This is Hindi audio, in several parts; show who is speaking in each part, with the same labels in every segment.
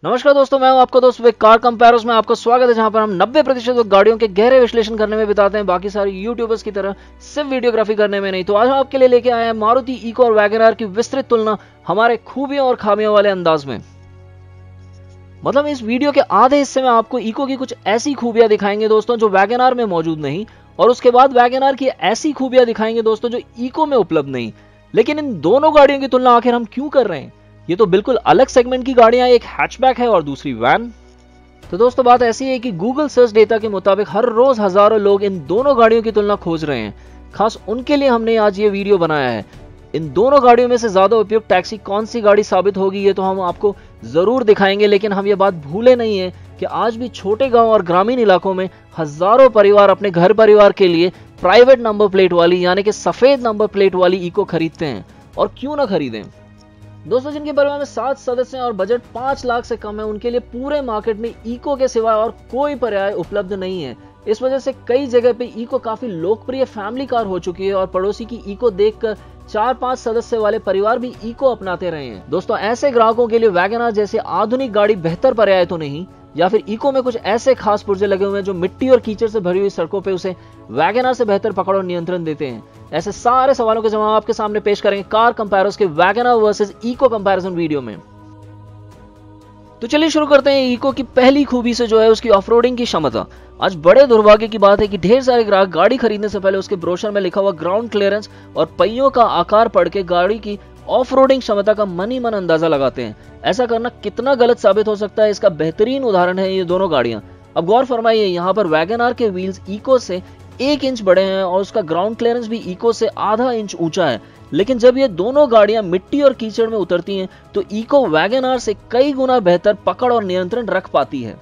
Speaker 1: नमस्कार दोस्तों, मैं हूं आपका दोस्त विक। कार कंपैरोस में आपका स्वागत है, जहां पर हम 90% वक्त गाड़ियों के गहरे विश्लेषण करने में बिताते हैं, बाकी सारे यूट्यूबर्स की तरह सिर्फ वीडियोग्राफी करने में नहीं। तो आज हम आपके लिए लेके आए हैं मारुति इको और वैगन आर की विस्तृत तुलना हमारे खूबियों और खामियों वाले अंदाज में। मतलब इस वीडियो के आधे हिस्से में आपको इको की कुछ ऐसी खूबियां दिखाएंगे दोस्तों जो वैगन आर में मौजूद नहीं, और उसके बाद वैगन आर की ऐसी खूबियां दिखाएंगे दोस्तों जो इको में उपलब्ध नहीं। लेकिन इन दोनों गाड़ियों की तुलना आखिर हम क्यों कर रहे हैं? ये तो बिल्कुल अलग सेगमेंट की गाड़ियां, एक हैचबैक है और दूसरी वैन। तो दोस्तों बात ऐसी है कि गूगल सर्च डेटा के मुताबिक हर रोज हजारों लोग इन दोनों गाड़ियों की तुलना खोज रहे हैं। खास उनके लिए हमने आज ये वीडियो बनाया है। इन दोनों गाड़ियों में से ज्यादा उपयुक्त टैक्सी कौन सी गाड़ी साबित होगी ये तो हम आपको जरूर दिखाएंगे, लेकिन हम ये बात भूले नहीं है कि आज भी छोटे गांव और ग्रामीण इलाकों में हजारों परिवार अपने घर परिवार के लिए प्राइवेट नंबर प्लेट वाली यानी कि सफेद नंबर प्लेट वाली इको खरीदते हैं। और क्यों ना खरीदें दोस्तों, जिनके परिवार में 7 सदस्य हैं और बजट 5 लाख से कम है, उनके लिए पूरे मार्केट में इको के सिवा और कोई पर्याय उपलब्ध नहीं है। इस वजह से कई जगह पे इको काफी लोकप्रिय फैमिली कार हो चुकी है और पड़ोसी की इको देखकर 4-5 सदस्य वाले परिवार भी इको अपनाते रहे हैं। दोस्तों ऐसे ग्राहकों के लिए वैगन आर जैसी आधुनिक गाड़ी बेहतर पर्याय तो नहीं, या फिर इको में कुछ ऐसे खास पुर्जे लगे हुए हैं जो मिट्टी और कीचड़ से भरी हुई सड़कों पे उसे वैगन आर से बेहतर पकड़ और नियंत्रण देते हैं? ऐसे सारे सवालों के जवाब आपके सामने पेश करेंगे कार कंपैरोस के Wagon R versus Eeco comparison video में। तो चलिए शुरू करते हैं इको की पहली खूबी से, जो है उसकी ऑफरोडिंग की क्षमता। आज बड़े दुर्भाग्य की बात है कि ढेर सारे ग्राहक गाड़ी खरीदने से पहले उसके ब्रोशर में लिखा हुआ ग्राउंड क्लियरेंस और पहियों का आकार पढ़ के गाड़ी की ऑफरोडिंग क्षमता का मन ही मन अंदाजा लगाते हैं। ऐसा करना कितना गलत साबित हो सकता है, इसका बेहतरीन उदाहरण है ये दोनों गाड़ियां। अब गौर फरमाइए, यहाँ पर वैगन आर के व्हील्स इको से 1 इंच बड़े हैं और उसका ग्राउंड क्लियरेंस भी इको से आधा इंच ऊंचा है। लेकिन जब ये दोनों गाड़ियां मिट्टी और कीचड़ में उतरती हैं तो इको वैगन आर से कई गुना बेहतर पकड़ और नियंत्रण रख पाती है।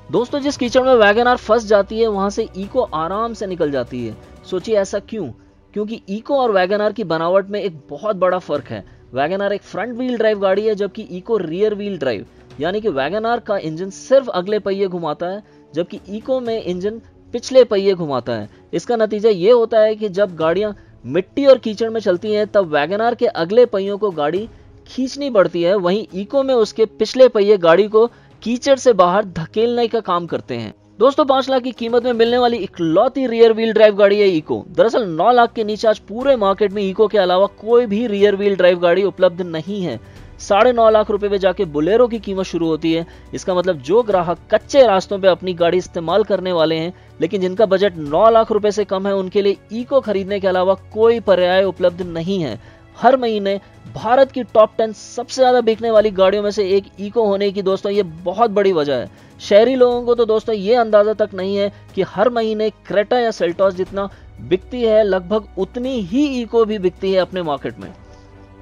Speaker 1: दोस्तों जिस कीचड़ में वैगन आर फंस जाती है वहां से इको आराम से निकल जाती है। सोचिए ऐसा क्यों? क्योंकि इको और वैगन आर की बनावट में एक बहुत बड़ा फर्क है। वैगन आर एक फ्रंट व्हील ड्राइव गाड़ी है, जबकि इको रियर व्हील ड्राइव, यानी कि वैगन आर का इंजन सिर्फ अगले पहिए घुमाता है, जबकि इको में इंजन पिछले पहिए घुमाता है। इसका नतीजा ये होता है कि जब गाड़ियां मिट्टी और कीचड़ में चलती हैं तब वैगन आर के अगले पहियों को गाड़ी खींचनी पड़ती है, वहीं इको में उसके पिछले पहिए गाड़ी को कीचड़ से बाहर धकेलने का काम करते हैं। दोस्तों 5 लाख की कीमत में मिलने वाली इकलौती रियर व्हील ड्राइव गाड़ी है इको। दरअसल 9 लाख के नीचे आज पूरे मार्केट में इको के अलावा कोई भी रियर व्हील ड्राइव गाड़ी उपलब्ध नहीं है। 9.5 लाख रुपए में जाके बोलेरो की कीमत शुरू होती है। इसका मतलब जो ग्राहक कच्चे रास्तों पे अपनी गाड़ी इस्तेमाल करने वाले हैं लेकिन जिनका बजट 9 लाख रुपए से कम है, उनके लिए इको खरीदने के अलावा कोई पर्याय उपलब्ध नहीं है। हर महीने भारत की टॉप 10 सबसे ज्यादा बिकने वाली गाड़ियों में से एक इको होने की दोस्तों ये बहुत बड़ी वजह है। शहरी लोगों को तो दोस्तों ये अंदाजा तक नहीं है कि हर महीने क्रेटा या सेल्टॉस जितना बिकती है, लगभग उतनी ही इको भी बिकती है अपने मार्केट में।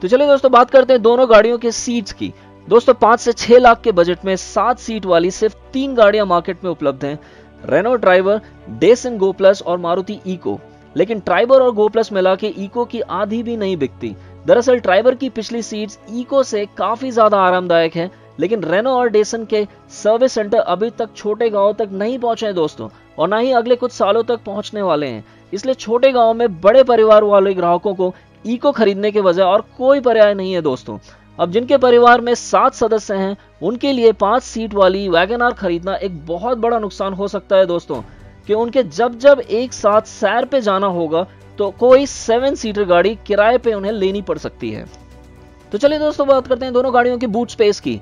Speaker 1: तो चलिए दोस्तों बात करते हैं दोनों गाड़ियों के सीट्स की। दोस्तों 5 से 6 लाख के बजट में 7 सीट वाली सिर्फ 3 गाड़ियां मार्केट में उपलब्ध हैं, रेनो ड्राइवर, डेसन गो प्लस और मारुति इको। लेकिन ट्राइबर और गो प्लस मिला के इको की आधी भी नहीं बिकती। दरअसल ट्राइबर की पिछली सीट्स इको से काफी ज्यादा आरामदायक है, लेकिन रेनो और डेसन के सर्विस सेंटर अभी तक छोटे गांवों तक नहीं पहुंचे हैं दोस्तों, और ना ही अगले कुछ सालों तक पहुंचने वाले हैं। इसलिए छोटे गांवों में बड़े परिवार वाले ग्राहकों को इको खरीदने के बजाय और कोई पर्याय नहीं है दोस्तों। अब जिनके परिवार में 7 सदस्य हैं उनके लिए 5 सीट वाली वैगन आर खरीदना एक बहुत बड़ा नुकसान हो सकता है दोस्तों, कि उनके जब जब एक साथ सैर पे जाना होगा तो कोई 7 सीटर गाड़ी किराए पे उन्हें लेनी पड़ सकती है। तो चलिए दोस्तों बात करते हैं दोनों गाड़ियों की बूट स्पेस की।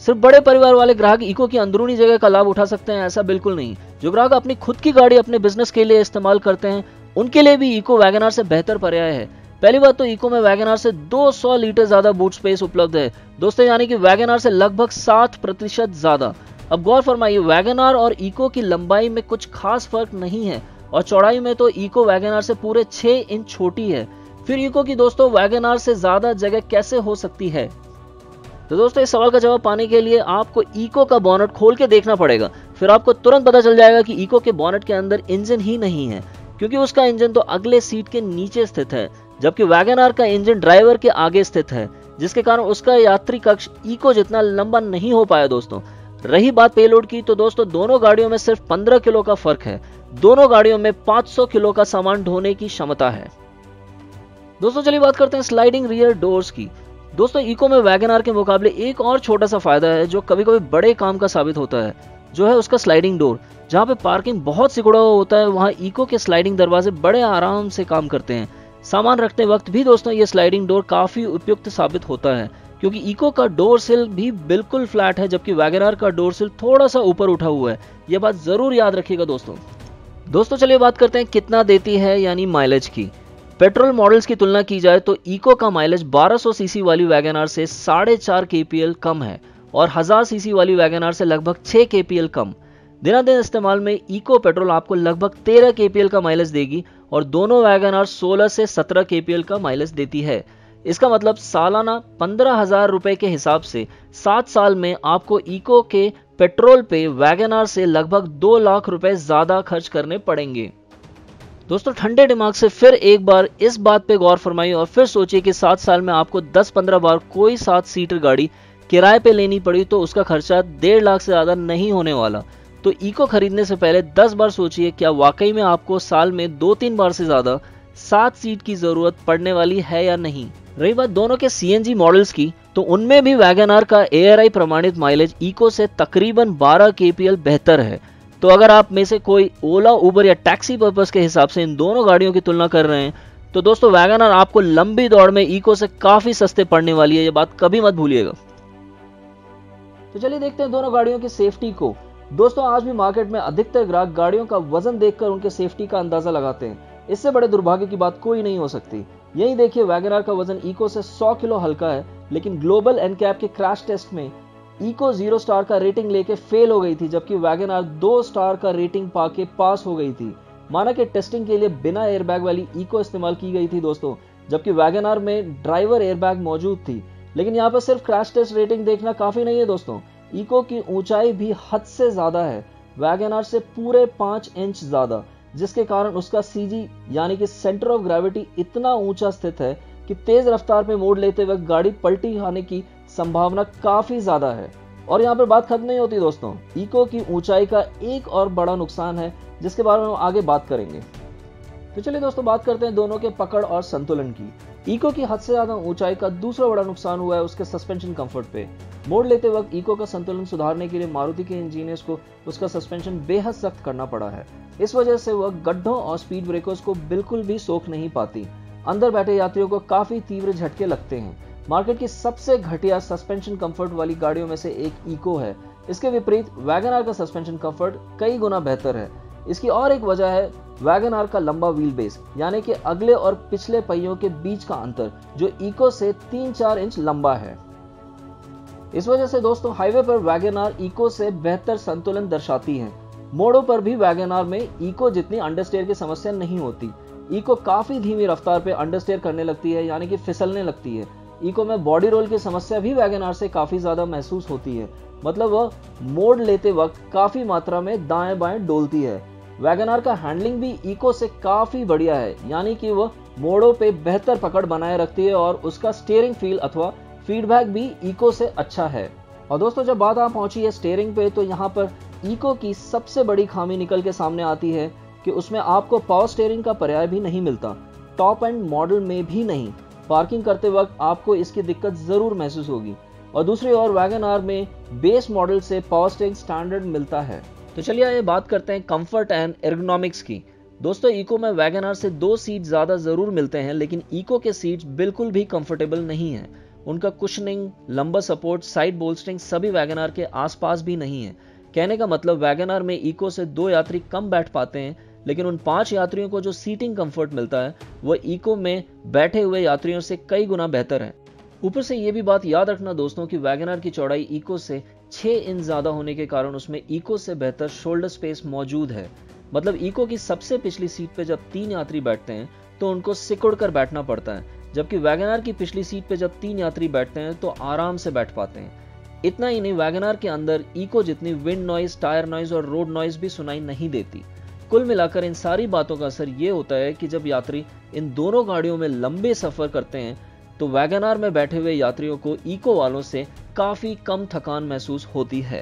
Speaker 1: सिर्फ बड़े परिवार वाले ग्राहक इको की अंदरूनी जगह का लाभ उठा सकते हैं ऐसा बिल्कुल नहीं। जो ग्राहक अपनी खुद की गाड़ी अपने बिजनेस के लिए इस्तेमाल करते हैं उनके लिए भी इको वैगन आर से बेहतर पर्याय है। पहली बात तो इको में वैगन आर से 200 लीटर ज्यादा बूट स्पेस उपलब्ध है दोस्तों, यानी कि वैगन आर से लगभग 60% ज्यादा। अब गौर फरमाइए, वैगन आर और इको की लंबाई में कुछ खास फर्क नहीं है और चौड़ाई में तो इको वैगन आर से पूरे 6 इंच छोटी है। फिर इको की दोस्तों वैगन आर से ज्यादा जगह कैसे हो सकती है? तो दोस्तों इस सवाल का जवाब पाने के लिए आपको इको का बोनट खोल के देखना पड़ेगा। फिर आपको तुरंत पता चल जाएगा कि इको के बोनट के अंदर इंजन ही नहीं है, क्योंकि उसका इंजन तो अगले सीट के नीचे स्थित है, जबकि वैगन आर का इंजन ड्राइवर के आगे स्थित है, जिसके कारण उसका यात्री कक्ष इको जितना लंबा नहीं हो पाया दोस्तों। रही बात पेलोड की, तो दोस्तों दोनों गाड़ियों में सिर्फ 15 किलो का फर्क है। दोनों गाड़ियों में 500 किलो का सामान ढोने की क्षमता है। दोस्तों चलिए बात करते हैं स्लाइडिंग रियर डोर्स की। दोस्तों इको में वैगन आर के मुकाबले एक और छोटा सा फायदा है जो कभी कभी बड़े काम का साबित होता है, जो है उसका स्लाइडिंग डोर। जहाँ पे पार्किंग बहुत सिकुड़ा हुआ होता है वहाँ इको के स्लाइडिंग दरवाजे बड़े आराम से काम करते हैं। सामान रखते वक्त भी दोस्तों ये स्लाइडिंग डोर काफी उपयुक्त साबित होता है, क्योंकि इको का डोर सिल भी बिल्कुल फ्लैट है जबकि वैगन आर का डोर सिल थोड़ा सा ऊपर उठा हुआ है। ये बात जरूर याद रखिएगा दोस्तों चलिए बात करते हैं कितना देती है यानी माइलेज की। पेट्रोल मॉडल्स की तुलना की जाए तो इको का माइलेज 1200 सीसी वाली वैगन आर से 4.5 kpl कम है और 1000 सीसी वाली वैगन आर से लगभग 6 kpl कम। दिनादिन इस्तेमाल में इको पेट्रोल आपको लगभग 13 kpl का माइलेज देगी और दोनों वैगन आर 16 से 17 kpl का माइलेज देती है। इसका मतलब सालाना 15,000 रुपए के हिसाब से 7 साल में आपको इको के पेट्रोल पे वैगन आर से लगभग 2 लाख रुपए ज्यादा खर्च करने पड़ेंगे। दोस्तों ठंडे दिमाग से फिर एक बार इस बात पे गौर फरमाइए और फिर सोचिए कि 7 साल में आपको 10-15 बार कोई 7 सीटर गाड़ी किराए पे लेनी पड़ी तो उसका खर्चा 1.5 लाख से ज्यादा नहीं होने वाला। तो इको खरीदने से पहले 10 बार सोचिए क्या वाकई में आपको साल में 2-3 बार से ज्यादा 7 सीट की जरूरत पड़ने वाली है या नहीं। रही बात दोनों के सीएनजी मॉडल्स की, तो उनमें भी वैगन आर का ARAI प्रमाणित माइलेज इको से तकरीबन 12 kpl बेहतर है। तो अगर आप में से कोई ओला, उबर या टैक्सी पर्पस के हिसाब से इन दोनों गाड़ियों की तुलना कर रहे हैं तो दोस्तों वैगन आर आपको लंबी दौड़ में इको से काफी सस्ते पड़ने वाली है, ये बात कभी मत भूलिएगा। तो चलिए देखते हैं दोनों गाड़ियों की सेफ्टी को। दोस्तों आज भी मार्केट में अधिकतर ग्राहक गाड़ियों का वजन देखकर उनके सेफ्टी का अंदाजा लगाते हैं। इससे बड़े दुर्भाग्य की बात कोई नहीं हो सकती। यही देखिए वैगन आर का वजन इको से 100 किलो हल्का है, लेकिन ग्लोबल एनकैप के क्रैश टेस्ट में इको 0 स्टार का रेटिंग लेके फेल हो गई थी, जबकि वैगन आर 2 स्टार का रेटिंग पाके पास हो गई थी। माना कि टेस्टिंग के लिए बिना एयरबैग वाली इको इस्तेमाल की गई थी दोस्तों, जबकि वैगन आर में ड्राइवर एयरबैग मौजूद थी। लेकिन यहाँ पर सिर्फ क्रैश टेस्ट रेटिंग देखना काफी नहीं है दोस्तों, इको की ऊंचाई भी हद से ज्यादा है, वैगन आर से पूरे 5 इंच ज्यादा, जिसके कारण उसका सीजी यानी कि सेंटर ऑफ ग्रेविटी इतना ऊंचा स्थित है कि तेज रफ्तार पे मोड़ लेते वक्त गाड़ी पलटी खाने की संभावना काफी ज्यादा है। और यहाँ पर बात खत्म नहीं होती दोस्तों, इको की ऊंचाई का एक और बड़ा नुकसान है जिसके बारे में हम आगे बात करेंगे। तो चलिए दोस्तों बात करते हैं दोनों के पकड़ और संतुलन की। इको की हद से ज्यादा ऊंचाई का दूसरा बड़ा नुकसान हुआ है उसके सस्पेंशन कंफर्ट पे। मोड़ लेते वक्त इको का संतुलन सुधारने के लिए मारुति के इंजीनियर्स को उसका सस्पेंशन बेहद सख्त करना पड़ा है। इस वजह से वह गड्ढों और स्पीड ब्रेकर्स को बिल्कुल भी सोख नहीं पाती। अंदर बैठे यात्रियों को काफी तीव्र झटके लगते हैं। मार्केट की सबसे घटिया सस्पेंशन कंफर्ट वाली गाड़ियों में से एक इको है। इसके विपरीत वैगन आर का सस्पेंशन कंफर्ट कई गुना बेहतर है। इसकी और एक वजह है वैगन आर का लंबा व्हील बेस, यानी कि अगले और पिछले पहियों के बीच का अंतर, जो इको से 3-4 इंच लंबा है। इस वजह से दोस्तों हाईवे पर वैगन आर इको से बेहतर संतुलन दर्शाती है। मोड़ों पर भी वैगन आर में इको जितनी अंडरस्टेयर की समस्या नहीं होती। इको काफी धीमी रफ्तार पे अंडरस्टेयर करने लगती है, यानी कि फिसलने लगती है। इको में बॉडी रोल की समस्या भी वैगन आर से काफी ज्यादा महसूस होती है, मतलब वह मोड़ लेते वक्त काफी मात्रा में दाएं बाएं डोलती है। वैगन आर का हैंडलिंग भी इको से काफी बढ़िया है, यानी कि वह मोड़ों पे बेहतर पकड़ बनाए रखती है और उसका स्टीयरिंग फील अथवा फीडबैक भी इको से अच्छा है। और दोस्तों जब बात आ पहुंची है स्टीयरिंग पे, तो यहाँ पर इको की सबसे बड़ी खामी निकल के सामने आती है कि उसमें आपको पावर स्टीयरिंग का पर्याय भी नहीं मिलता, टॉप एंड मॉडल में भी नहीं। पार्किंग करते वक्त आपको इसकी दिक्कत जरूर महसूस होगी। और दूसरी ओर वैगन आर में बेस मॉडल से पावर स्टीयरिंग स्टैंडर्ड मिलता है। तो चलिए आइए बात करते हैं कंफर्ट एंड एर्गोनॉमिक्स की। दोस्तों इको में वैगन आर से 2 सीट ज्यादा जरूर मिलते हैं, लेकिन इको के सीट्स बिल्कुल भी कंफर्टेबल नहीं है। उनका कुशनिंग, लंबा सपोर्ट, साइड बोल्स्टरिंग सभी वैगन आर के आसपास भी नहीं है। कहने का मतलब वैगन आर में इको से 2 यात्री कम बैठ पाते हैं, लेकिन उन 5 यात्रियों को जो सीटिंग कंफर्ट मिलता है वह इको में बैठे हुए यात्रियों से कई गुना बेहतर है। ऊपर से यह भी बात याद रखना दोस्तों कि वैगन आर की चौड़ाई इको से 6 इंच ज्यादा होने के कारण उसमें इको से बेहतर शोल्डर स्पेस मौजूद है। मतलब इको की सबसे पिछली सीट पे जब 3 यात्री बैठते हैं तो उनको सिकुड़ कर बैठना पड़ता है, जबकि वैगन आर की पिछली सीट पे जब 3 यात्री बैठते हैं तो आराम से बैठ पाते हैं। इतना ही नहीं, वैगन आर के अंदर इको जितनी विंड नॉइज, टायर नॉइज और रोड नॉइज भी सुनाई नहीं देती। कुल मिलाकर इन सारी बातों का असर ये होता है कि जब यात्री इन दोनों गाड़ियों में लंबे सफर करते हैं तो वैगन आर में बैठे हुए यात्रियों को इको वालों से काफी कम थकान महसूस होती है।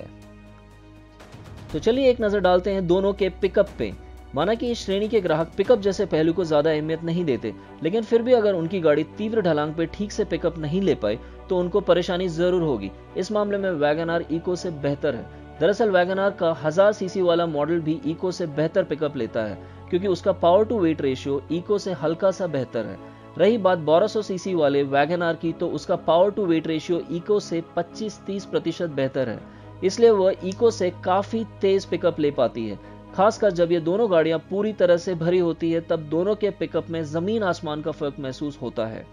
Speaker 1: तो चलिए एक नजर डालते हैं दोनों के पिकअप पे। माना कि इस श्रेणी के ग्राहक पिकअप जैसे पहलू को ज्यादा अहमियत नहीं देते, लेकिन फिर भी अगर उनकी गाड़ी तीव्र ढलान पे ठीक से पिकअप नहीं ले पाए तो उनको परेशानी जरूर होगी। इस मामले में वैगनआर इको से बेहतर है। दरअसल वैगनआर का 1000 सीसी वाला मॉडल भी इको से बेहतर पिकअप लेता है, क्योंकि उसका power to weight ratio Eeco से हल्का सा बेहतर है। रही बात 1200 सीसी वाले वैगनआर की, तो उसका power to weight ratio Eeco से 25-30% बेहतर है, इसलिए वह इको से काफी तेज पिकअप ले पाती है। खासकर जब ये दोनों गाड़ियां पूरी तरह से भरी होती है, तब दोनों के पिकअप में जमीन आसमान का फर्क महसूस होता है।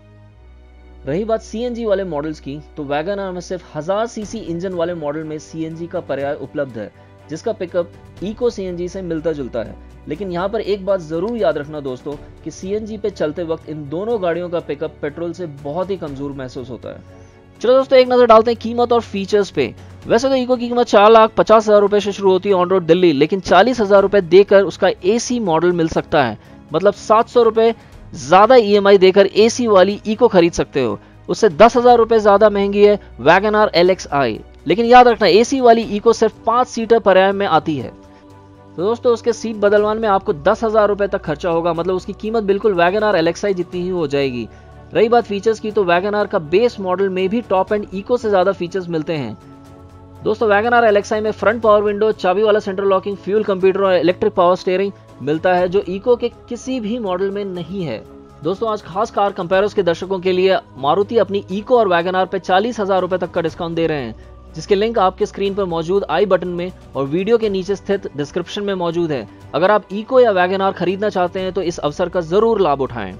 Speaker 1: रही बात सीएनजी वाले मॉडल्स की, तो वैगनआर में सिर्फ 1000 सीसी इंजन वाले मॉडल में सीएनजी का पर्याय उपलब्ध है, जिसका पिकअप इको सीएनजी से मिलता जुलता है। लेकिन यहाँ पर एक बात जरूर याद रखना दोस्तों कि सीएनजी पे चलते वक्त इन दोनों गाड़ियों का पिकअप पेट्रोल से बहुत ही कमजोर महसूस होता है। चलो दोस्तों एक नजर डालते हैं कीमत और फीचर्स पे। वैसे तो इको की कीमत 4,50,000 रुपए से शुरू होती है ऑन रोड दिल्ली, लेकिन 40,000 रुपए देकर उसका एसी मॉडल मिल सकता है। मतलब 700 रुपए ज्यादा ईएमआई देकर एसी वाली इको खरीद सकते हो। उससे 10,000 रुपए ज्यादा महंगी है वैगनआर LXi, लेकिन याद रखना एसी वाली इको सिर्फ 5 सीटर पर्याय में आती है। तो दोस्तों उसके सीट बदलवान में आपको 10,000 रुपए तक खर्चा होगा, मतलब उसकी कीमत बिल्कुल वैगनआर LXi जितनी ही हो जाएगी। रही बात फीचर्स की, तो वैगनआर का बेस मॉडल में भी टॉप एंड इको से ज्यादा फीचर्स मिलते हैं। दोस्तों वैगनआर LXi में फ्रंट पावर विंडो, चाबी वाला सेंट्रल लॉकिंग, फ्यूल कंप्यूटर और इलेक्ट्रिक पावर स्टीयरिंग मिलता है, जो इको के किसी भी मॉडल में नहीं है। दोस्तों आज खास कार कंपैरोस के दर्शकों के लिए मारुति अपनी इको और वैगनआर पे 40,000 रुपए तक का डिस्काउंट दे रहे हैं, जिसके लिंक आपके स्क्रीन पर मौजूद आई बटन में और वीडियो के नीचे स्थित डिस्क्रिप्शन में मौजूद है। अगर आप इको या वैगनआर खरीदना चाहते हैं तो इस अवसर का जरूर लाभ उठाएं।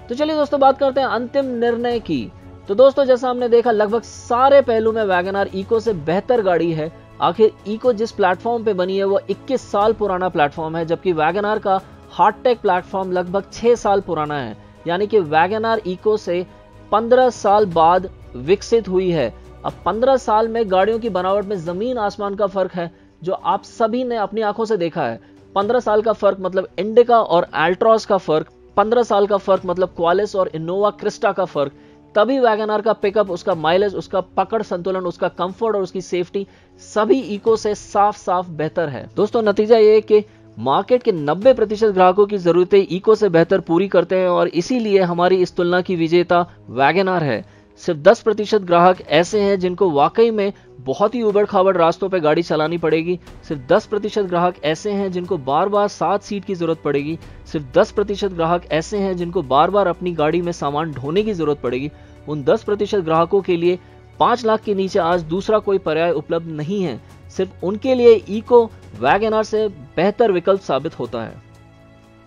Speaker 1: तो चलिए दोस्तों बात करते हैं अंतिम निर्णय की। तो दोस्तों जैसा हमने देखा लगभग सारे पहलू में वैगनआर इको से बेहतर गाड़ी है। आखिर इको जिस प्लेटफॉर्म पे बनी है वो 21 साल पुराना प्लेटफॉर्म है, जबकि वैगनआर का हार्डटेक प्लेटफॉर्म लगभग 6 साल पुराना है। यानी कि वैगनआर इको से 15 साल बाद विकसित हुई है। अब 15 साल में गाड़ियों की बनावट में जमीन आसमान का फर्क है, जो आप सभी ने अपनी आंखों से देखा है। 15 साल का फर्क मतलब इंडिका और एल्ट्रॉस का फर्क, 15 साल का फर्क मतलब क्वालिस और इनोवा क्रिस्टा का फर्क। तभी वैगनआर का पिकअप, उसका माइलेज, उसका पकड़ संतुलन, उसका कंफर्ट और उसकी सेफ्टी सभी इको से साफ साफ बेहतर है। दोस्तों नतीजा ये है कि मार्केट के 90% ग्राहकों की जरूरतें इको से बेहतर पूरी करते हैं और इसीलिए हमारी इस तुलना की विजेता वैगनआर है। सिर्फ 10% ग्राहक ऐसे हैं जिनको वाकई में बहुत ही उबड़ खाबड़ रास्तों पे गाड़ी चलानी पड़ेगी। सिर्फ 10% ग्राहक ऐसे हैं जिनको बार बार 7 सीट की जरूरत पड़ेगी। सिर्फ 10% ग्राहक ऐसे हैं जिनको बार बार अपनी गाड़ी में सामान ढोने की जरूरत पड़ेगी। उन 10% ग्राहकों के लिए 5 लाख के नीचे आज दूसरा कोई पर्याय उपलब्ध नहीं है। सिर्फ उनके लिए इको वैगनआर से बेहतर विकल्प साबित होता है।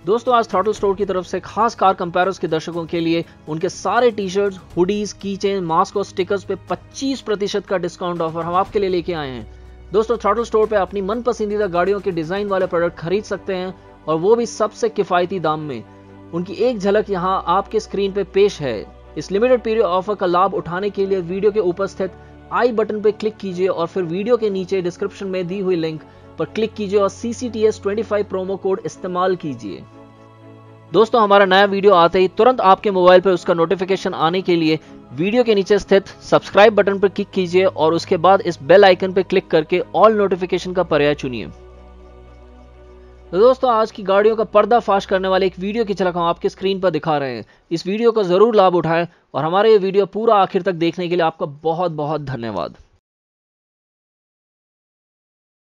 Speaker 1: दोस्तों आज थ्रॉटल स्टोर की तरफ से खास कार कंपैरोस के दर्शकों के लिए उनके सारे टी शर्ट्स, हुडीज, की चेन, मास्क और स्टिकर्स पे 25% का डिस्काउंट ऑफर हम आपके लिए लेके आए हैं। दोस्तों थ्रॉटल स्टोर पे अपनी मन पसंदीदा गाड़ियों के डिजाइन वाले प्रोडक्ट खरीद सकते हैं, और वो भी सबसे किफायती दाम में। उनकी एक झलक यहाँ आपके स्क्रीन पे पेश है। इस लिमिटेड पीरियड ऑफर का लाभ उठाने के लिए वीडियो के ऊपर स्थित आई बटन पे क्लिक कीजिए और फिर वीडियो के नीचे डिस्क्रिप्शन में दी हुई लिंक पर क्लिक कीजिए और CCTS25 प्रोमो कोड इस्तेमाल कीजिए। दोस्तों हमारा नया वीडियो आते ही तुरंत आपके मोबाइल पर उसका नोटिफिकेशन आने के लिए वीडियो के नीचे स्थित सब्सक्राइब बटन पर क्लिक कीजिए और उसके बाद इस बेल आइकन पर क्लिक करके ऑल नोटिफिकेशन का पर्याय चुनिए। तो दोस्तों आज की गाड़ियों का पर्दाफाश करने वाले एक वीडियो की झलक हम आपके स्क्रीन पर दिखा रहे हैं। इस वीडियो का जरूर लाभ उठाएं और हमारे ये वीडियो पूरा आखिर तक देखने के लिए आपका बहुत बहुत धन्यवाद।